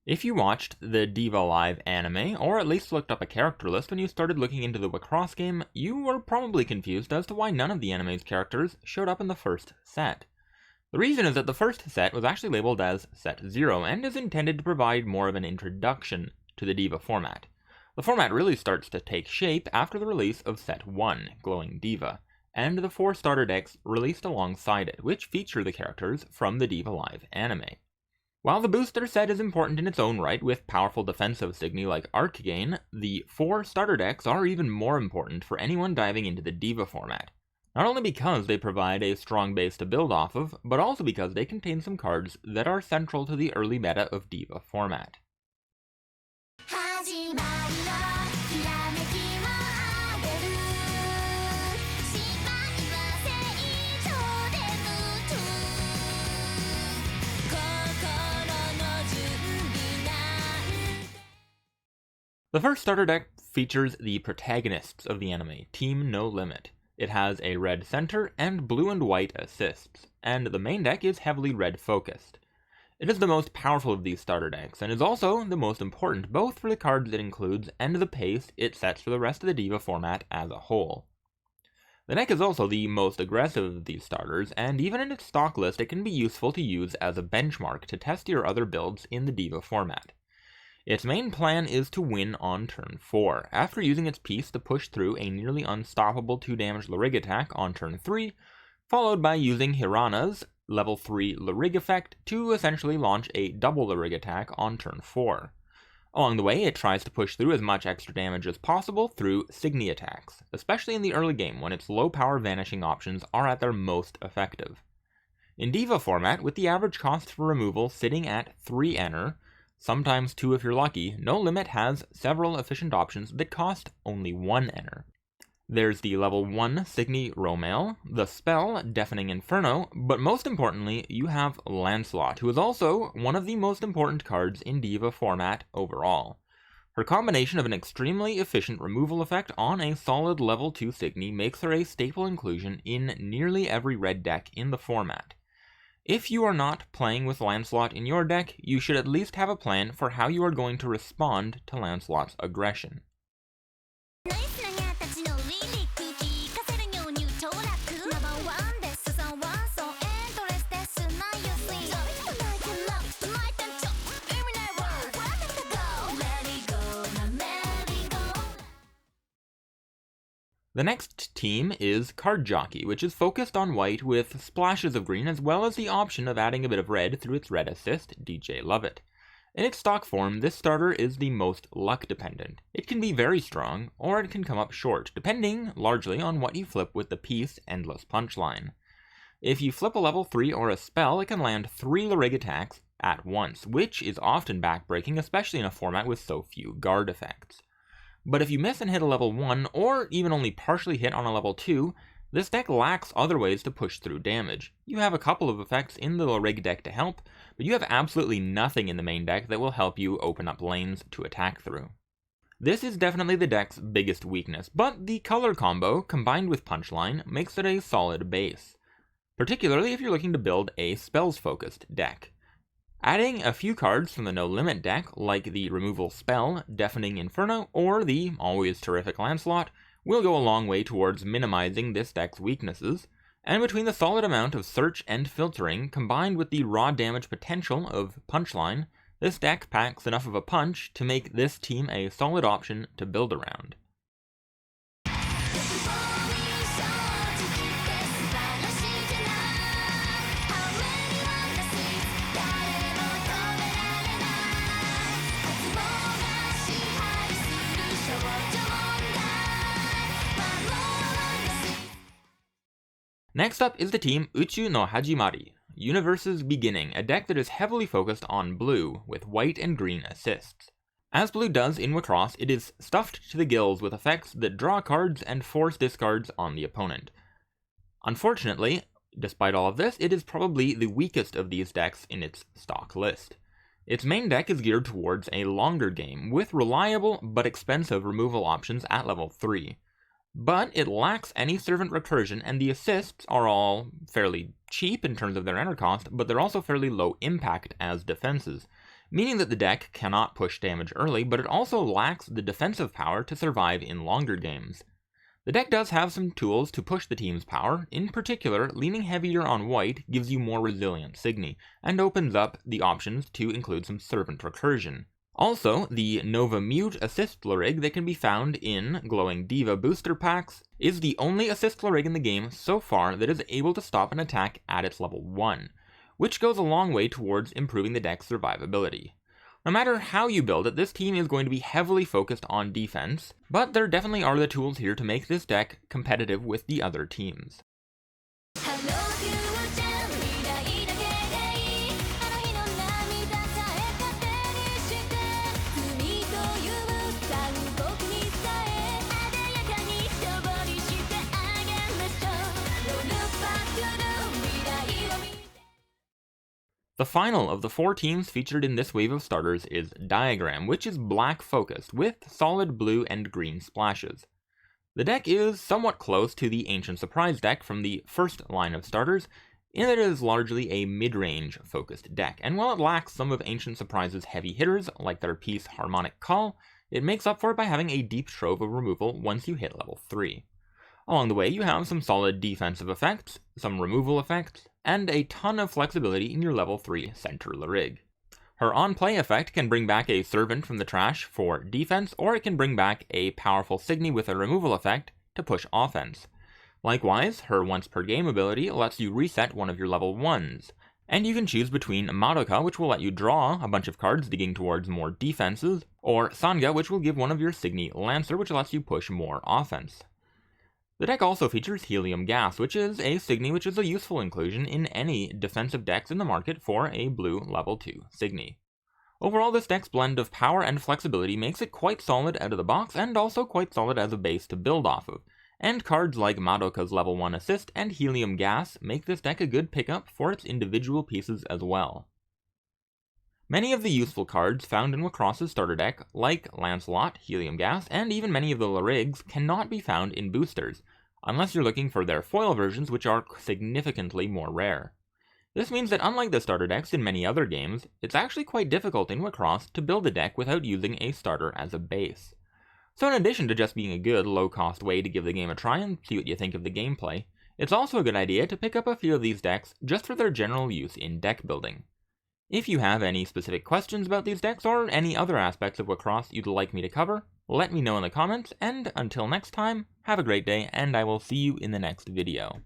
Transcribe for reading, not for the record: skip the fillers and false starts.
If you watched the Diva Live anime, or at least looked up a character list when you started looking into the Wixoss game, you were probably confused as to why none of the anime's characters showed up in the first set. The reason is that the first set was actually labeled as Set 0 and is intended to provide more of an introduction to the Diva format. The format really starts to take shape after the release of Set 1, Glowing Diva, and the 4 starter decks released alongside it, which feature the characters from the Diva Live anime. While the booster set is important in its own right with powerful defensive signy like Arcane, the 4 starter decks are even more important for anyone diving into the Diva format. Not only because they provide a strong base to build off of, but also because they contain some cards that are central to the early meta of Diva format. The first starter deck features the protagonists of the anime, Team No Limit. It has a red center and blue and white assists, and the main deck is heavily red focused. It is the most powerful of these starter decks, and is also the most important both for the cards it includes and the pace it sets for the rest of the Diva format as a whole. The deck is also the most aggressive of these starters, and even in its stock list it can be useful to use as a benchmark to test your other builds in the Diva format. Its main plan is to win on turn 4, after using its piece to push through a nearly unstoppable 2-damage LRIG attack on turn 3, followed by using Hirana's level 3 LRIG effect to essentially launch a double LRIG attack on turn 4. Along the way, it tries to push through as much extra damage as possible through Signy attacks, especially in the early game when its low power vanishing options are at their most effective. In Diva format, with the average cost for removal sitting at 3 Ener, sometimes 2 if you're lucky, No Limit has several efficient options that cost only 1 Ener. There's the level 1 Signy Romail, the spell Deafening Inferno, but most importantly, you have Lancelot, who is also one of the most important cards in Diva format overall. Her combination of an extremely efficient removal effect on a solid level 2 Signy makes her a staple inclusion in nearly every red deck in the format. If you are not playing with Lancelot in your deck, you should at least have a plan for how you are going to respond to Lancelot's aggression. The next team is Card Jockey, which is focused on white with splashes of green as well as the option of adding a bit of red through its red assist, DJ Love It. In its stock form, this starter is the most luck dependent. It can be very strong, or it can come up short, depending largely on what you flip with the piece Endless Punchline. If you flip a level 3 or a spell, it can land 3 LRIG attacks at once, which is often backbreaking, especially in a format with so few guard effects. But if you miss and hit a level 1, or even only partially hit on a level 2, this deck lacks other ways to push through damage. You have a couple of effects in the LRIG deck to help, but you have absolutely nothing in the main deck that will help you open up lanes to attack through. This is definitely the deck's biggest weakness, but the color combo, combined with Punchline, makes it a solid base, particularly if you're looking to build a spells-focused deck. Adding a few cards from the No Limit deck, like the removal spell Deafening Inferno or the always terrific Lancelot, will go a long way towards minimizing this deck's weaknesses, and between the solid amount of search and filtering combined with the raw damage potential of Punchline, this deck packs enough of a punch to make this team a solid option to build around. Next up is the team Uchu no Hajimari, Universe's Beginning, a deck that is heavily focused on blue, with white and green assists. As blue does in Wixoss, it is stuffed to the gills with effects that draw cards and force discards on the opponent. Unfortunately, despite all of this, it is probably the weakest of these decks in its stock list. Its main deck is geared towards a longer game, with reliable but expensive removal options at level 3. But it lacks any servant recursion, and the assists are all fairly cheap in terms of their enter cost, but they're also fairly low impact as defenses, meaning that the deck cannot push damage early, but it also lacks the defensive power to survive in longer games. The deck does have some tools to push the team's power. In particular, leaning heavier on white gives you more resilient Signy, and opens up the options to include some Servant Recursion. Also, the Nova Mute Assist LRIG that can be found in glowing Diva booster packs is the only assist LRIG in the game so far that is able to stop an attack at its level 1, which goes a long way towards improving the deck's survivability. No matter how you build it, this team is going to be heavily focused on defense, but there definitely are the tools here to make this deck competitive with the other teams. The final of the 4 teams featured in this wave of starters is Diagram, which is black focused with solid blue and green splashes. The deck is somewhat close to the Ancient Surprise deck from the first line of starters, in that it is largely a mid-range focused deck, and while it lacks some of Ancient Surprise's heavy hitters, like their piece Harmonic Call, it makes up for it by having a deep trove of removal once you hit level 3. Along the way, you have some solid defensive effects, some removal effects, and a ton of flexibility in your level 3 center LRIG. Her on-play effect can bring back a Servant from the trash for defense, or it can bring back a powerful Signy with a removal effect to push offense. Likewise, her once per game ability lets you reset one of your level 1s, and you can choose between Madoka, which will let you draw a bunch of cards digging towards more defenses, or Sanga, which will give one of your Signy Lancer, which lets you push more offense. The deck also features Helium Gas, which is a Signy which is a useful inclusion in any defensive decks in the market for a blue level 2 Signy. Overall, this deck's blend of power and flexibility makes it quite solid out of the box, and also quite solid as a base to build off of, and cards like Madoka's level 1 assist and Helium Gas make this deck a good pickup for its individual pieces as well. Many of the useful cards found in Wixoss's starter deck, like Lancelot, Helium Gas, and even many of the LRIGs, cannot be found in boosters, unless you're looking for their foil versions, which are significantly more rare. This means that unlike the starter decks in many other games, it's actually quite difficult in Wixoss to build a deck without using a starter as a base. So in addition to just being a good, low-cost way to give the game a try and see what you think of the gameplay, it's also a good idea to pick up a few of these decks just for their general use in deck building. If you have any specific questions about these decks or any other aspects of Wixoss you'd like me to cover, let me know in the comments, and until next time, have a great day, and I will see you in the next video.